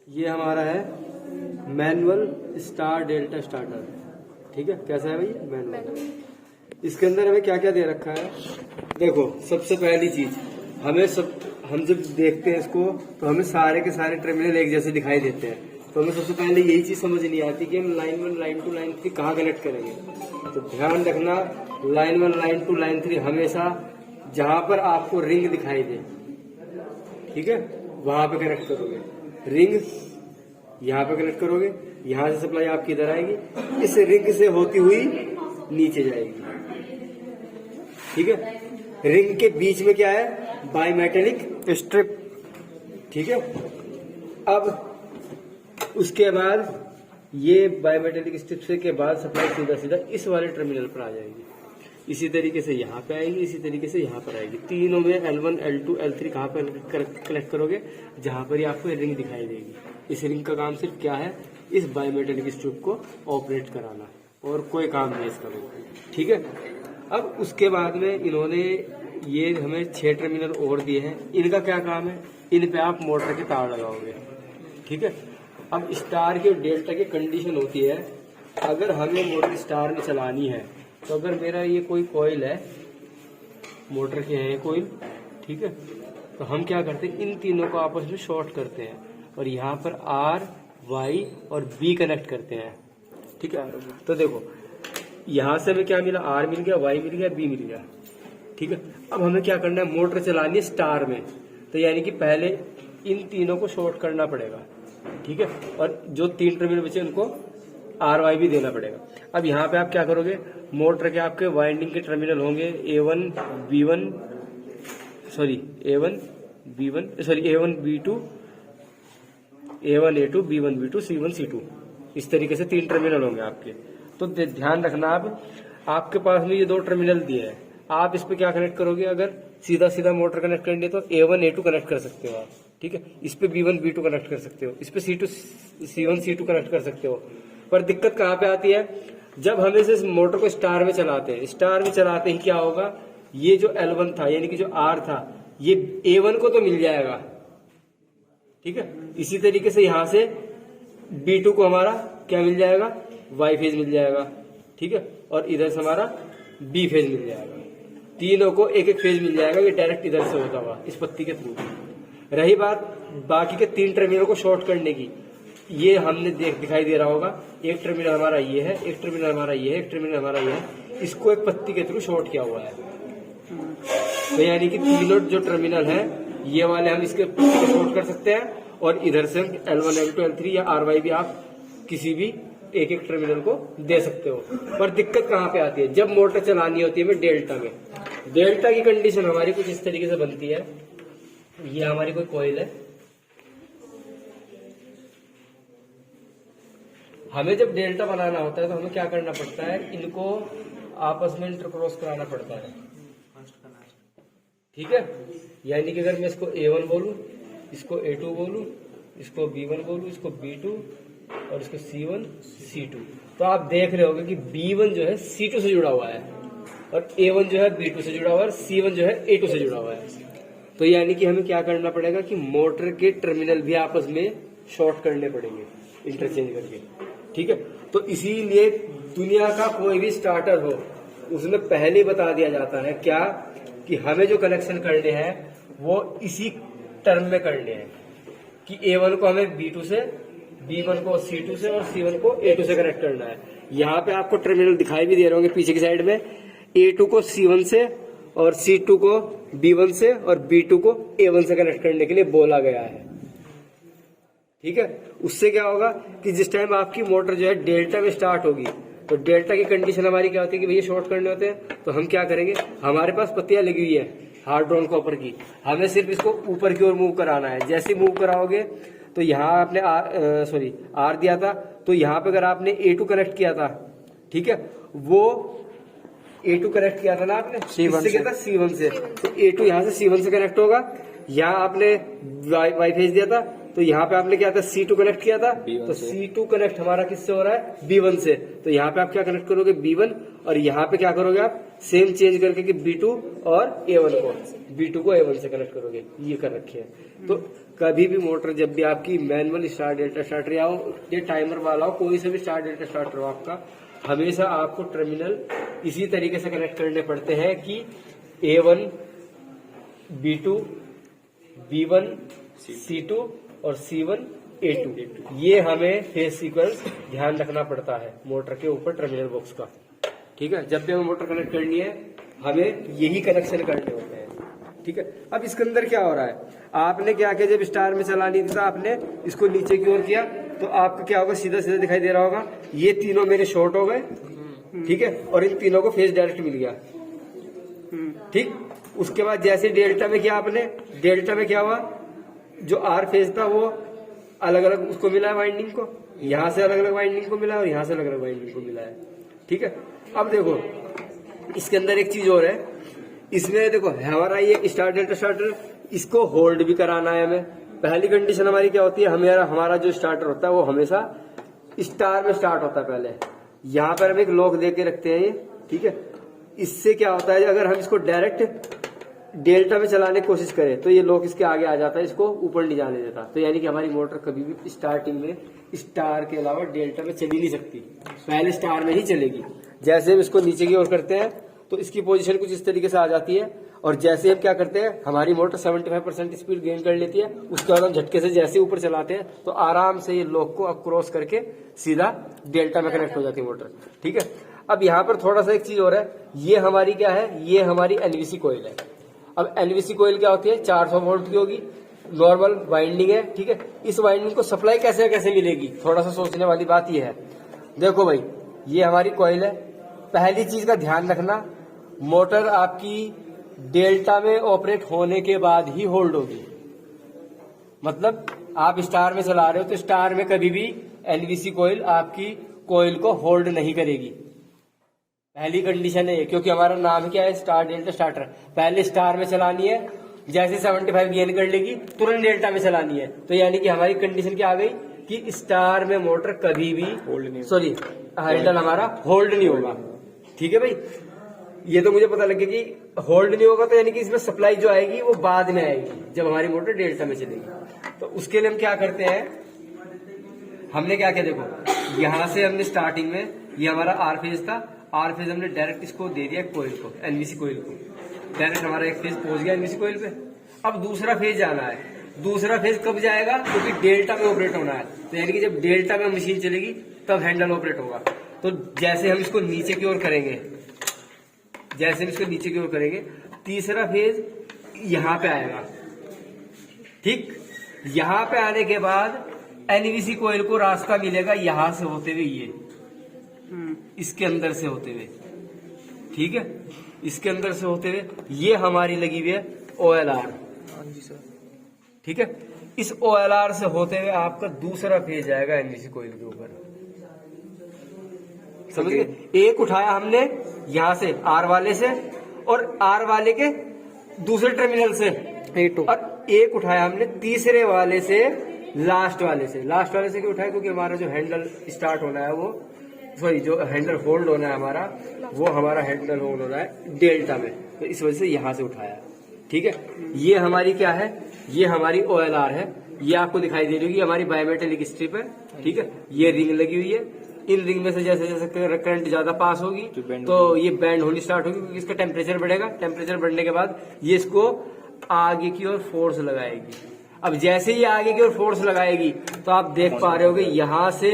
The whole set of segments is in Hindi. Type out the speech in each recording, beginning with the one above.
ये हमारा है मैनुअल स्टार डेल्टा स्टार्टर। ठीक है, कैसा है भाई? मैनुअल। इसके अंदर हमें क्या क्या दे रखा है देखो। सबसे पहली चीज हम जब देखते हैं इसको तो हमें सारे के सारे टर्मिनल एक जैसे दिखाई देते हैं। तो हमें सबसे पहले यही चीज समझ नहीं आती कि हम लाइन 1 लाइन 2 लाइन 3 कहाँ कनेक्ट करेंगे। तो ध्यान रखना, लाइन 1 लाइन 2 लाइन 3 हमेशा जहां पर आपको रिंग दिखाई दे, ठीक है, वहां पे कनेक्ट करोगे। रिंग यहाँ पे कनेक्ट करोगे, यहाँ से सप्लाई आपकी इधर आएगी, इस रिंग से होती हुई नीचे जाएगी। ठीक है, रिंग के बीच में क्या है? Bimetallic strip. ठीक है, अब उसके बाद ये बाईमेटेलिक स्ट्रिप से के बाद सप्लाई सीधा सीधा इस वाले टर्मिनल पर आ जाएगी। इसी तरीके से यहाँ पे आएगी, इसी तरीके से यहाँ पर आएगी। तीनों में L1 L2 L3 कहाँ पर कनेक्ट करोगे? जहां पर ही आपको रिंग दिखाई देगी। इस रिंग का काम सिर्फ क्या है? इस बायोमेटेलिक स्ट्रिप को ऑपरेट कराना, और कोई काम नहीं इसका। ठीक है, अब उसके बाद में इन्होंने ये हमें 6 टर्मिनल और दिए हैं। इनका क्या काम है? इन पे आप मोटर के तार लगाओगे। ठीक है, अब स्टार की और डेल्टा की कंडीशन होती है, अगर हमें मोटर स्टार में चलानी है तो अगर मेरा ये कोई कॉइल है, मोटर के है कॉइल, ठीक है, तो हम क्या करते हैं? इन तीनों को आपस में शॉर्ट करते हैं और यहाँ पर R, Y और B कनेक्ट करते हैं। ठीक है, तो देखो यहाँ से हमें क्या मिला? R मिल गया, Y मिल गया, B मिल गया। ठीक है, अब हमें क्या करना है? मोटर चलानी है स्टार में, तो यानी कि पहले इन तीनों को शॉर्ट करना पड़ेगा। ठीक है, और जो 3 टर्मिनल बचे उनको R, Y भी देना पड़ेगा। अब यहाँ पे आप क्या करोगे? मोटर के आपके वाइंडिंग के टर्मिनल होंगे A1 B1 A1 B2 A1 A2 B1 B2 C1 C2, इस तरीके से 3 टर्मिनल होंगे आपके। तो ध्यान रखना, आप आपके पास में ये 2 टर्मिनल दिए हैं, आप इस पे क्या कनेक्ट करोगे? अगर सीधा सीधा मोटर कनेक्ट करनी है तो A1 A2 कनेक्ट कर सकते हो आप। ठीक है, इस पे B1 B2 कनेक्ट कर सकते हो, इस पे C1 C2 कनेक्ट कर सकते हो। पर दिक्कत कहाँ पे आती है? जब हम इस मोटर को स्टार में चलाते हैं, स्टार में चलाते ही क्या होगा? ये जो L1 था, यानी कि जो R था, ये A1 को तो मिल जाएगा। ठीक है, इसी तरीके से यहां से B2 को हमारा क्या मिल जाएगा? Y फेज मिल जाएगा। ठीक है, और इधर से हमारा B फेज मिल जाएगा। तीनों को एक एक फेज मिल जाएगा। ये डायरेक्ट इधर से होता हुआ इस पत्ती के थ्रू। रही बात बाकी के 3 टर्मिनल को शॉर्ट करने की, ये हमने दिखाई दे रहा होगा, एक टर्मिनल हमारा ये है, एक टर्मिनल हमारा ये है, एक टर्मिनल हमारा ये है। इसको एक पत्ती के थ्रू शॉर्ट किया हुआ है। तो यानी कि तीनों जो टर्मिनल है ये वाले हम इसके पत्ती को शॉर्ट कर सकते हैं, और इधर से L1 L2 L3 या RY भी आप किसी भी एक एक टर्मिनल को दे सकते हो। पर दिक्कत कहाँ पे आती है? जब मोटर चलानी होती है हमें डेल्टा में। डेल्टा की कंडीशन हमारी कुछ इस तरीके से बनती है। ये हमारी कोई कॉइल है, हमें जब डेल्टा बनाना होता है तो हमें क्या करना पड़ता है? इनको आपस में इंटरक्रॉस कराना पड़ता है। ठीक है, यानी कि अगर मैं इसको A1 बोलूं, इसको A2 बोलूं, इसको B1 बोलूं, इसको B2 और इसको C1 C2, तो आप देख रहे होगे कि B1 जो है C2 से जुड़ा हुआ है, और A1 जो है B2 से जुड़ा हुआ है, और C1 जो है A2 से जुड़ा हुआ है। तो यानी कि हमें क्या करना पड़ेगा कि मोटर के टर्मिनल भी आपस में शॉर्ट करने पड़ेंगे इंटरचेंज करके। ठीक है, तो इसीलिए दुनिया का कोई भी स्टार्टर हो उसमें पहले बता दिया जाता है क्या, कि हमें जो कनेक्शन करने हैं वो इसी टर्म में करने हैं, कि A1 को हमें B2 से, B1 को C2 से और C1 को A2 से कनेक्ट करना है। यहाँ पे आपको टर्मिनल दिखाई भी दे रहे होंगे पीछे की साइड में, A2 को C1 से और C2 को B1 से और B2 को A1 से कनेक्ट करने के लिए बोला गया है। ठीक है, उससे क्या होगा कि जिस टाइम आपकी मोटर जो है डेल्टा में स्टार्ट होगी, तो डेल्टा की कंडीशन हमारी क्या होती है कि भैया शॉर्ट करने होते हैं। तो हम क्या करेंगे? हमारे पास पत्तियां लगी हुई है हार्ड ड्रॉन कॉपर की, हमें सिर्फ इसको ऊपर की ओर मूव कराना है। जैसे मूव कराओगे तो यहाँ आपने R दिया था, तो यहाँ पे अगर आपने A2 कनेक्ट किया था, ठीक है, वो A2 कनेक्ट किया था ना आपने C1 से, तो A2 यहाँ से C1 से कनेक्ट होगा। यहाँ आपने Y फेज दिया था, तो यहाँ पे आपने क्या था C2 कनेक्ट किया था, तो C2 कनेक्ट हमारा किससे हो रहा है, B1 से। तो यहाँ पे आप क्या कनेक्ट करोगे, B1, और यहाँ पे क्या करोगे आप, सेम चेंज करके कि B2 और A1 को, B2 को A1 से कनेक्ट करोगे, ये कर रखे हैं। तो कभी भी मोटर जब भी आपकी मैनुअल स्टार डेल्टा स्टार्टर या ये टाइमर वाला हो, कोई से भी स्टार डेल्टा स्टार्टर हो आपका, हमेशा आपको टर्मिनल इसी तरीके से कनेक्ट करने पड़ते हैं कि A1, B2, B1, C2 और C1, A2, ये हमें फेज सीक्वेंस ध्यान रखना पड़ता है मोटर के ऊपर टर्मिनल बॉक्स का। ठीक है, जब भी हमें मोटर कनेक्ट करनी है हमें यही कनेक्शन करने होते हैं। ठीक है, अब इसके अंदर क्या हो रहा है, आपने क्या किया, जब स्टार में चलानी थी आपने इसको नीचे की ओर किया, तो आपका क्या होगा, सीधा सीधा दिखाई दे रहा होगा, ये तीनों मेरे शॉर्ट हो गए। ठीक है, और इन तीनों को फेज डायरेक्ट मिल गया। ठीक, उसके बाद जैसे डेल्टा में किया आपने, डेल्टा में क्या हुआ, जो आर फेज था वो अलग अलग उसको मिला है वाइंडिंग को, यहाँ से अलग अलग वाइंडिंग को मिला है और यहाँ से अलग अलग वाइंडिंग को मिला है। ठीक है, अब देखो इसके अंदर एक चीज और है, इसमें देखो हमारा ये स्टार डेल्टा स्टार्टर, इसको होल्ड भी कराना है हमें। पहली कंडीशन हमारी क्या होती है, हमारा जो स्टार्टर होता है वो हमेशा स्टार में स्टार्ट होता है। पहले यहाँ पर हम एक लॉक दे के रखते हैं ये। ठीक है, इससे क्या होता है, अगर हम इसको डायरेक्ट डेल्टा में चलाने की कोशिश करें तो ये लॉक इसके आगे आ जाता है, इसको ऊपर नहीं जाने देता। तो यानी कि हमारी मोटर कभी भी स्टार्टिंग में स्टार के अलावा डेल्टा में चली नहीं सकती, पहले स्टार में ही चलेगी। जैसे हम इसको नीचे की ओर करते हैं तो इसकी पोजीशन कुछ इस तरीके से आ जाती है, और जैसे हम क्या करते हैं, हमारी मोटर 75% स्पीड गेन कर लेती है, उसके बाद हम झटके से जैसे ऊपर चलाते हैं तो आराम से ये लॉक को क्रॉस करके सीधा डेल्टा में कनेक्ट हो जाती है मोटर। ठीक है, अब यहाँ पर थोड़ा सा एक चीज और है, ये हमारी क्या है, ये हमारी एनवीसी कॉइल है। अब एनवीसी कॉइल क्या होती है, 400 वोल्ट की होगी, नॉर्मल वाइंडिंग है। ठीक है, इस वाइंडिंग को सप्लाई कैसे कैसे मिलेगी, थोड़ा सा सोचने वाली बात ये है। देखो भाई, ये हमारी कॉइल है, पहली चीज का ध्यान रखना, मोटर आपकी डेल्टा में ऑपरेट होने के बाद ही होल्ड होगी। मतलब आप स्टार में चला रहे हो तो स्टार में कभी भी एनवीसी कॉइल आपकी कॉइल को होल्ड नहीं करेगी, पहली कंडीशन है, क्योंकि हमारा नाम क्या है, स्टार डेल्टा स्टार्टर। पहले स्टार में चलानी है, जैसे 75 गेन कर लेगी तुरंत डेल्टा में चलानी है। तो यानी कि हमारी कंडीशन क्या आ गई कि स्टार में मोटर कभी भी होल्ड नहीं, सॉरी हैंडल हमारा होल्ड नहीं होगा। ठीक है भाई, ये तो मुझे पता लगे कि होल्ड नहीं होगा, तो यानी कि इसमें सप्लाई जो आएगी वो बाद में आएगी जब हमारी मोटर डेल्टा में चलेगी। तो उसके लिए हम क्या करते हैं, हमने क्या किया, देखो यहाँ से हमने स्टार्टिंग में ये हमारा आर फेज था, आर फेज हमने डायरेक्ट इसको दे दिया कोइल को, एनवीसी कोइल को, डायरेक्ट हमारा एक फेज पहुंच गया एनवीसी कोइल पे। अब दूसरा फेज जाना है, दूसरा फेज कब जाएगा, क्योंकि डेल्टा में ऑपरेट होना है। तो यानी कि जब डेल्टा में मशीन चलेगी तब हैंडल ऑपरेट होगा। तो जैसे हम इसको नीचे की ओर करेंगे, जैसे हम इसको नीचे की ओर करेंगे, तीसरा फेज यहाँ पे आएगा। ठीक, यहाँ पे आने के बाद एनवीसी कोइल को रास्ता मिलेगा यहाँ से होते हुए, ये इसके अंदर से होते हुए। ठीक है, इसके अंदर से होते हुए ये हमारी लगी हुई है OLR। ठीक है, इस OLR से होते हुए आपका दूसरा फेज आएगा एनवीसी कोइल के ऊपर। समझ गए, एक उठाया हमने यहां से आर वाले से और आर वाले के दूसरे टर्मिनल से, और एक उठाया हमने तीसरे वाले से लास्ट वाले से। लास्ट वाले से क्यों उठाया, क्योंकि हमारा जो हैंडल स्टार्ट होना है वो, सॉरी जो हैंडल होल्ड होना है हमारा, वो हमारा हैंडल होल्ड होना है डेल्टा में, तो इस वजह से यहां से उठाया। ठीक है, ये हमारी क्या है, ये हमारी OLR है, ये आपको दिखाई दे रही होगी, हमारी बायोमेटेलिक स्ट्रिप है। ठीक है, ये रिंग लगी हुई है, इन रिंग में से जैसे जैसे करंट ज्यादा पास होगी तो ये बैंड होनी स्टार्ट होगी, क्योंकि इसका टेम्परेचर बढ़ेगा। टेम्परेचर बढ़ने के बाद ये इसको आगे की ओर फोर्स लगाएगी। अब जैसे ही आगे की ओर फोर्स लगाएगी तो आप देख पा रहे होगे यहाँ से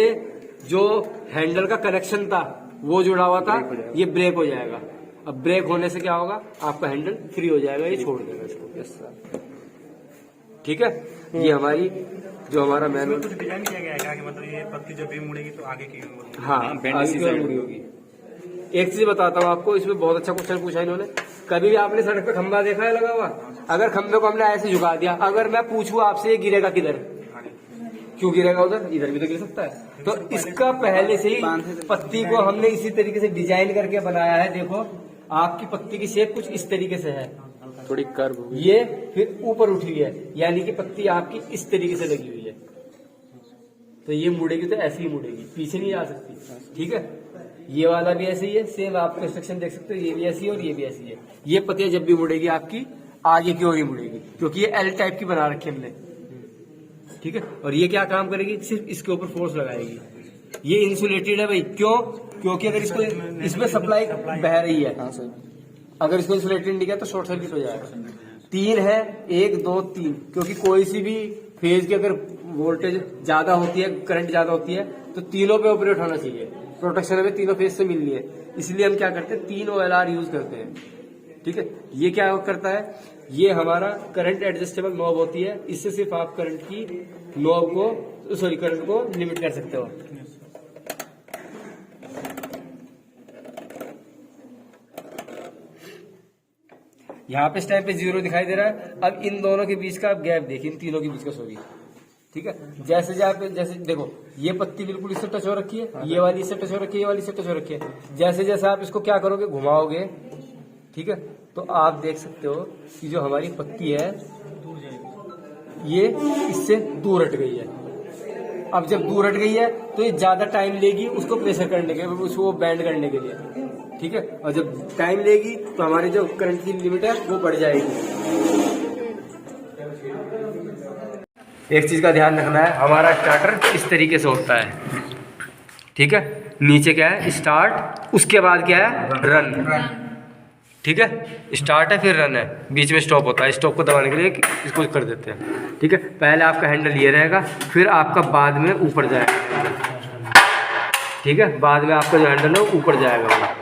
जो हैंडल का कनेक्शन था वो जुड़ा हुआ था, ये ब्रेक हो जाएगा। अब ब्रेक होने से क्या होगा, आपका हैंडल फ्री हो जाएगा, ये छोड़ देगा इसको। ठीक है, ये हमारी जो हमारा मैनुअल कुछ डिजाइन किया गया है कि मतलब ये पत्ती जब भी मुड़ेगी तो आगे की ओर, हाँ आगे की ओर मुड़ी होगी। एक चीज बताता हूँ आपको, इसमें बहुत अच्छा क्वेश्चन पूछा इन्होंने। कभी भी आपने सड़क पे खंबा देखा है लगा हुआ, अगर खंबे को हमने ऐसे झुका दिया, अगर मैं पूछूं आपसे ये गिरेगा किधर, क्यों गिरेगा उधर, इधर भी तो गिर सकता है। तो इसका पहले से ही पत्ती को हमने इसी तरीके से डिजाइन करके बनाया है। देखो आपकी पत्ती की शेप कुछ इस तरीके से है, थोड़ी कर्व, ये फिर ऊपर उठी हुई है, यानी कि पत्ती आपकी इस तरीके से लगी हुई है। तो ये मुड़ेगी तो ऐसे ही मुड़ेगी, पीछे नहीं जा सकती। ठीक है, ये वाला भी ऐसे ही है, सेम आप कंस्ट्रक्शन देख सकते हो, ये भी ऐसी है और ये भी ऐसी है। ये पत्तियां जब भी मुड़ेगी आपकी आगे की ओर ही मुड़ेगी, क्योंकि ये एल टाइप की बना रखी है हमने। ठीक है, और ये क्या काम करेगी, सिर्फ इसके ऊपर फोर्स लगाएगी। ये इंसुलेटेड है भाई, क्यों? क्योंकि अगर इसको इसमें सप्लाई बह रही है, अगर इसको इंसुलेटेड नहीं किया तो शॉर्ट सर्किट हो जाएगा। 3 है, 1 2 3, क्योंकि कोई सी भी फेज की अगर वोल्टेज ज्यादा होती है, करंट ज्यादा होती है, तो तीनों पे ऑपरेट होना चाहिए। प्रोटेक्शन हमें तीनों फेज से मिलनी है, इसलिए हम क्या करते हैं 3 OLR यूज करते हैं। ठीक है, ये क्या करता है, ये हमारा करंट एडजस्टेबल नॉब होती है, इससे सिर्फ आप करंट की नॉब को करंट को लिमिट कर सकते हो। यहाँ पे इस टाइम पे 0 दिखाई दे रहा है। अब इन दोनों के बीच का आप गैप देखिए, इन तीनों के बीच का, सॉरी। ठीक है, जैसे देखो ये पत्ती बिल्कुल इससे टच हो रखी है, ये वाली इससे टच हो रखी है, ये वाली इससे टच हो रखी है। जैसे जैसे आप इसको क्या करोगे, घुमाओगे, ठीक है, तो आप देख सकते हो कि जो हमारी पत्ती है ये इससे दूर हट गई है। अब जब दूर हट गई है तो ये ज्यादा टाइम लेगी उसको प्रेशर करने के, उसको बैंड करने के लिए। ठीक है, और जब टाइम लेगी तो हमारी जो करंट की लिमिट है वो बढ़ जाएगी। एक चीज का ध्यान रखना है, हमारा स्टार्टर इस तरीके से होता है। ठीक है, नीचे क्या है, स्टार्ट, उसके बाद क्या है, रन। ठीक है, स्टार्ट है फिर रन है, बीच में स्टॉप होता है। स्टॉप को दबाने के लिए इसको कर देते हैं। ठीक है, पहले आपका हैंडल ये रहेगा, फिर आपका बाद में ऊपर जाएगा। ठीक है, बाद में आपका जो हैंडल है ऊपर जाएगा,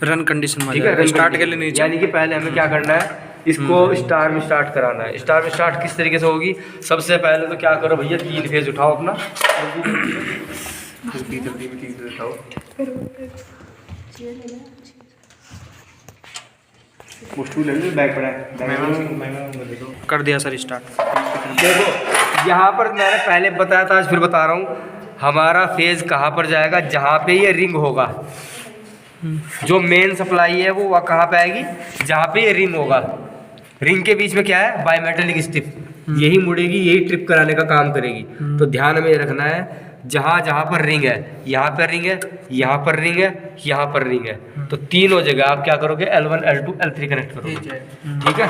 रन कंडीशन में। ठीक है, स्टार्ट के लिए नीचे, यानी कि पहले हमें क्या करना है, इसको स्टार में स्टार्ट कराना है। स्टार में स्टार्ट किस तरीके से होगी, सबसे पहले तो क्या करो भैया, 3 फेज उठाओ अपना, उठाओ, बैक पड़ा है, कर दिया सर स्टार्ट। देखो यहाँ पर मैंने पहले बताया था, आज फिर बता रहा हूँ, हमारा फेज कहाँ पर जाएगा, जहाँ पे ये रिंग होगा। जो मेन सप्लाई है वो कहाँ पे आएगी, जहाँ पे ये रिंग होगा। रिंग के बीच में क्या है, बायमेटेलिक स्ट्रिप, यही मुड़ेगी, यही ट्रिप कराने का काम करेगी। तो ध्यान में रखना है, जहाँ जहाँ पर रिंग है, यहाँ पर रिंग है, यहाँ पर रिंग है, यहाँ पर रिंग है, तो तीनों जगह आप क्या करोगे, L1 L2 L3 कनेक्ट करोगे। ठीक है,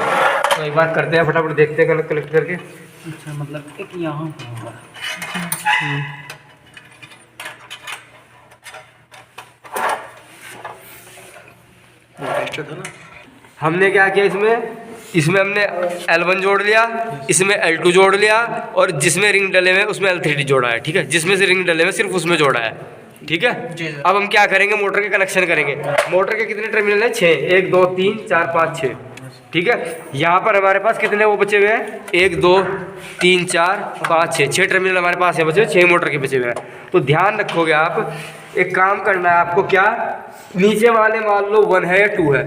तो एक बार करते हैं, फटाफट देखते हैं कनेक्ट करके। अच्छा, मतलब एक यहाँ हमने क्या किया, इसमें हमने L1 जोड़ लिया, इसमें L2 जोड़ लिया, और जिसमें रिंग डले हुए उसमें L3 जोड़ा है। ठीक है, जिसमें से रिंग डले हुए सिर्फ उसमें जोड़ा है। ठीक है, अब हम क्या करेंगे, मोटर के कनेक्शन करेंगे। मोटर के कितने टर्मिनल हैं, 6, 1 2 3 4 5 6। ठीक है, यहाँ पर हमारे पास कितने वो बचे हुए हैं, 1 2 3 4 5 6 टर्मिनल हमारे पास है बचे हुए, 6 मोटर के बचे हुए हैं। तो ध्यान रखोगे आप, एक काम करना है आपको, क्या, नीचे वाले मान लो 1 है या 2 है,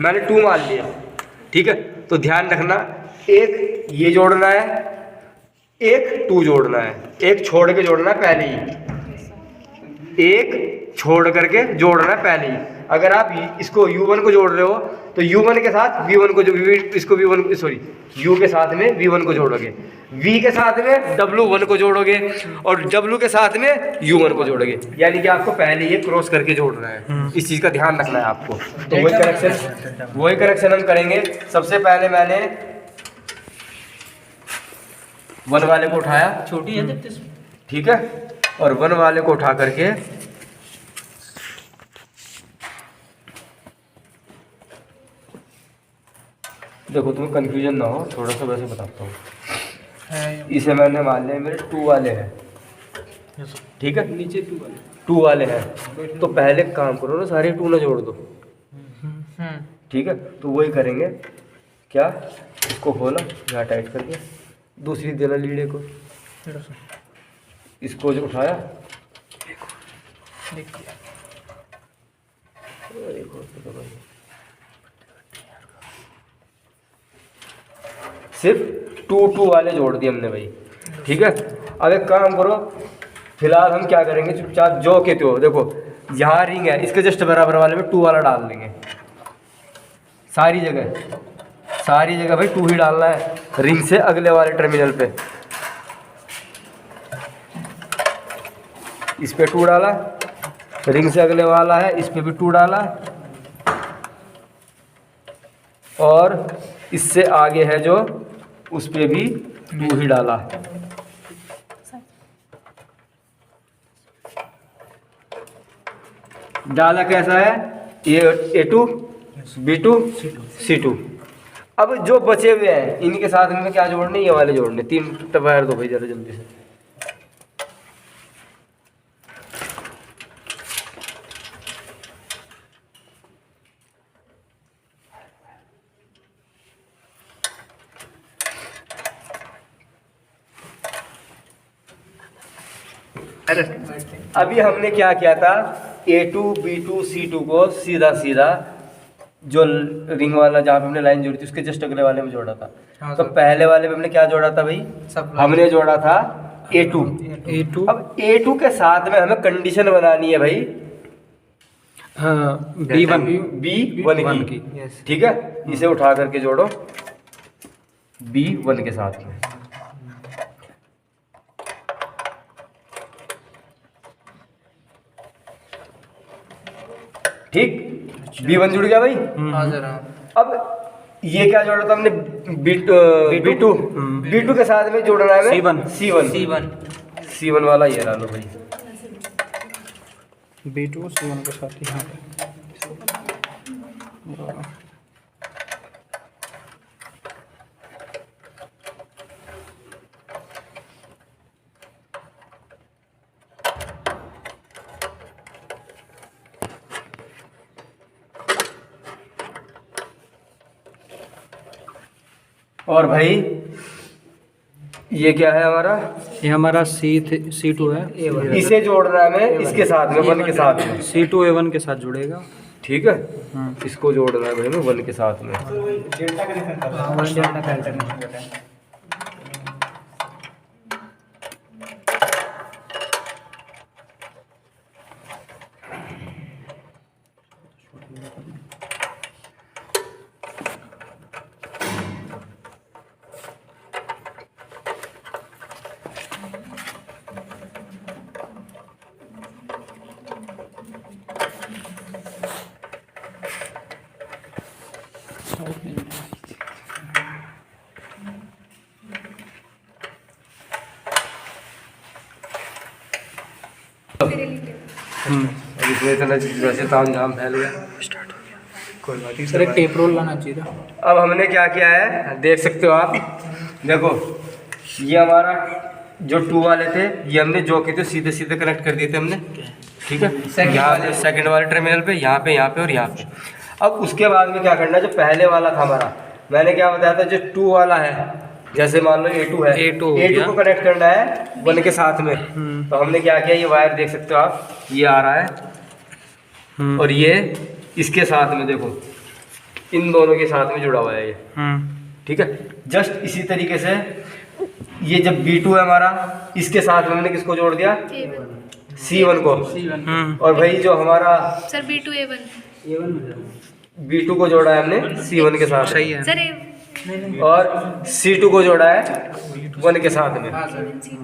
मैंने 2 मान लिया। ठीक है, तो ध्यान रखना, एक ये जोड़ना है, एक 2 जोड़ना है, एक छोड़ के जोड़ना है पहले ही, एक छोड़ करके जोड़ना है पहले ही। अगर आप इसको U1 को जोड़ रहे हो तो U1 के साथ V1 को इसको V1 सॉरी U के साथ में V1 को जोड़ोगे, V के साथ में W1 को जोड़ोगे, और W के साथ में U1 को जोड़ोगे। यानी कि आपको पहले ये क्रॉस करके जोड़ना है, इस चीज़ का ध्यान रखना है आपको। तो वही कनेक्शन हम करेंगे। सबसे पहले मैंने 1 वाले को उठाया, छोटी है, ठीक है, और 1 वाले को उठा करके देखो, तुम्हें कंफ्यूजन ना हो, थोड़ा सा वैसे बताता हूँ। इसे मैंने मान लिया मेरे 2 वाले हैं। ठीक है, नीचे 2 वाले हैं, तो पहले काम करो ना, सारे 2 ना जोड़ दो। ठीक है, तो वही करेंगे, क्या, इसको खोला, यहाँ टाइट करके, दूसरी देना लीड़े को, इसको जो उठाया, सिर्फ 2 वाले जोड़ दिए हमने भाई। ठीक है, अब एक काम करो, फिलहाल हम क्या करेंगे, चुपचाप जो कहते हो, देखो यहाँ रिंग है, इसके जस्ट बराबर वाले में 2 वाला डाल देंगे। सारी जगह भाई 2 ही डालना है, रिंग से अगले वाले टर्मिनल पे। इस पे 2 डाला, रिंग से अगले वाला है इस पे भी 2 डाला, और इससे आगे है जो उस पे भी 2 ही डाला। डाला कैसा है ये A2 B2 C2। अब जो बचे हुए हैं इनके साथ में क्या जोड़ने, ये वाले जोड़ने। 3 वायर दो भाई जरा जल्दी से। अभी हमने क्या किया था, A2 B2 C2 को सीधा सीधा जो रिंग वाला जहाँ पे हमने लाइन जोड़ी थी उसके जस्ट अगले वाले में जोड़ा था। हाँ, तो पहले वाले में हमने क्या जोड़ा था भाई, हमने जोड़ा था A2। अब A2 के साथ में हमें कंडीशन बनानी है भाई B1 की। ठीक है, इसे उठा करके जोड़ो B1 के साथ में। ठीक, B1 जुड़ गया भाई। हाँ सर। अब ये क्या जोड़ा था हमने B2 के साथ में जोड़ना है C1 वाला ये ला लो भाई। B2 C1 के साथ ही। हाँ और भाई ये क्या है हमारा, ये हमारा C2 है। इसे जोड़ना है हमें इसके साथ में 1 के साथ में। C2 A1 के साथ जुड़ेगा। ठीक है, इसको जोड़ना है भाई हमें 1 के साथ में। अब इसमें इतना वैसे ताम झाम फैल गया, कोई बात नहीं सर। एक टेप रोल लाना चाहिए था। अब हमने क्या किया है देख सकते हो आप, देखो ये हमारा जो 2 वाले थे ये हमने जो कि थे सीधे सीधे कनेक्ट कर दिए थे हमने। ठीक है, यहाँ सेकंड वाले टर्मिनल पे, यहाँ पे और यहाँ पे। अब उसके बाद में क्या करना है, जो पहले वाला था हमारा, मैंने क्या बताया था, जो 2 वाला है, जैसे मान लो A2 है, A2 को कनेक्ट करना है 1 के साथ में। तो हमने क्या किया, ये वायर देख सकते हो आप, ये आ रहा है और ये इसके साथ में देखो इन दोनों के साथ में जुड़ा हुआ है ये। ठीक है, जस्ट इसी तरीके से ये जब B2 है हमारा, इसके साथ में हमने किसको जोड़ दिया, C1 को। और भाई जो हमारा सर B2 A1 B2 को जोड़ा है हमने C1 के साथ। सही है सर और C2 को जोड़ा है 1 के साथ में,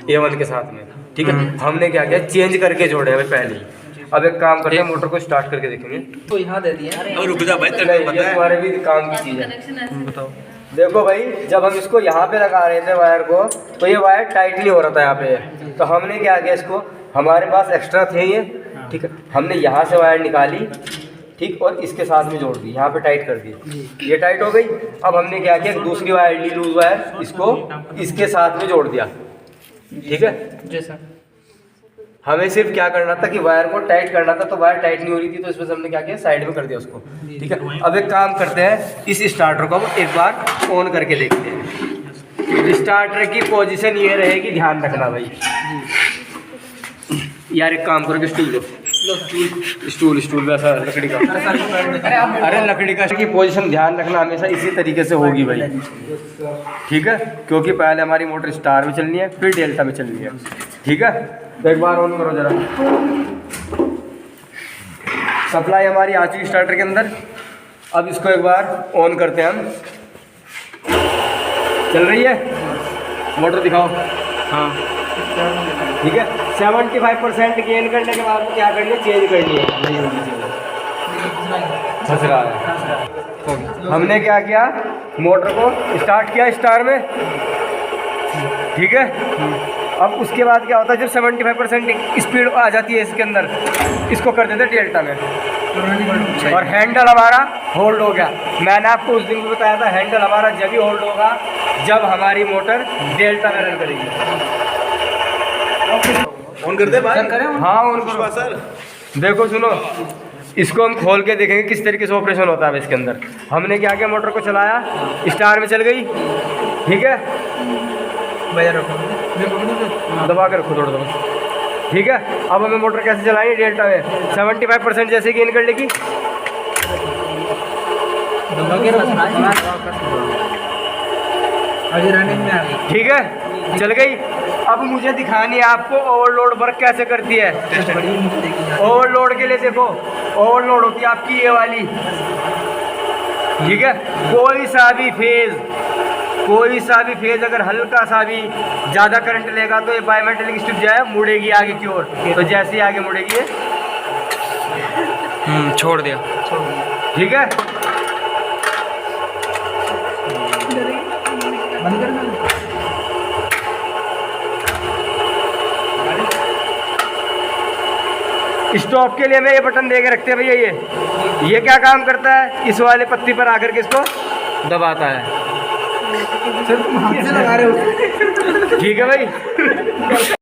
A1 के साथ में। ठीक है, हमने क्या किया, चेंज करके जोड़े हैं पहले ही। अब एक काम करते हैं, मोटर को स्टार्ट करके देखेंगे। तो यहाँ दे दिया। रुक जा भाई, नहीं, ये तुम्हारे भी काम की चीज़ है। कनेक्शन बताओ। देखो भाई, जब हम इसको यहाँ पे लगा रहे थे वायर को, तो ये वायर टाइट नहीं हो रहा था यहाँ पे। तो हमने क्या किया, इसको हमारे पास एक्स्ट्रा थे ये, ठीक है, हमने यहाँ से वायर निकाली, ठीक, और इसके साथ में जोड़ दी, यहाँ पे टाइट कर दी, ये टाइट हो गई। अब हमने क्या किया, दूसरी वायर ली, लूज वायर, इसको इसके साथ में जोड़ दिया। ठीक है, जैसा हमें सिर्फ क्या करना था कि वायर को टाइट करना था, तो वायर टाइट नहीं हो रही थी, तो इसमें से हमने क्या किया, साइड में कर दिया उसको। ठीक है, अब एक काम करते हैं, इस स्टार्टर को हम एक बार ऑन करके देखते हैं। स्टार्टर की पोजीशन ये रहेगी, ध्यान रखना भाई। यार एक काम करो, स्टूल दो, स्टूल वैसा लकड़ी का, अरे लकड़ी का की पोजीशन ध्यान रखना हमेशा इसी तरीके से होगी भाई। ठीक है, क्योंकि पहले हमारी मोटर स्टार में चलनी है, फिर डेल्टा में चलनी है। ठीक है, तो एक बार ऑन करो जरा। सप्लाई हमारी आ चुकी स्टार्टर के अंदर। अब इसको एक बार ऑन करते हैं हम। चल रही है मोटर, दिखाओ। हाँ, ठीक है, 75% गेन करने के बाद क्या करनी है, चेंज करनी है, नहीं होगी चेंज, फंस रहा है। हमने क्या किया, मोटर को स्टार्ट किया स्टार में, ठीक है। अब उसके बाद क्या होता है, जब 75% स्पीड आ जाती है इसके अंदर, इसको कर देते डेल्टा में, और हैंडल हमारा होल्ड हो गया। मैंने आपको उस दिन भी बताया था, हैंडल हमारा जब ही होल्ड होगा जब हमारी मोटर डेल्टा में रन करेगी। ऑन कर दे भाई। हाँ ऑन करो सर। देखो सुनो, इसको हम खोल के देखेंगे किस तरीके से ऑपरेशन होता है इसके अंदर। हमने क्या किया, मोटर को चलाया, स्टार में चल गई, ठीक है, दबा कर रखो थोड़ा सा, ठीक है। अब हमें मोटर कैसे चलानी है, डेल्टा में 75% जैसे गेन कर लेगी, ठीक है, चल गई। अब मुझे दिखानी है आपको ओवरलोड वर्क कैसे करती है। ओवरलोड के लिए देखो, ओवरलोड होती है आपकी ये वाली, ठीक है। कोई सा भी फेज अगर हल्का सा भी ज़्यादा करंट लेगा तो ये बायोमेटेलिक स्ट्रिप जो है मुड़ेगी आगे की ओर। तो जैसे ही आगे मुड़ेगी ये छोड़ दिया। ठीक है। स्टॉप के लिए मैं ये बटन दे के रखते हैं भैया, ये क्या काम करता है, इस वाले पत्ती पर आकर के इसको दबाता है। ठीक है भाई।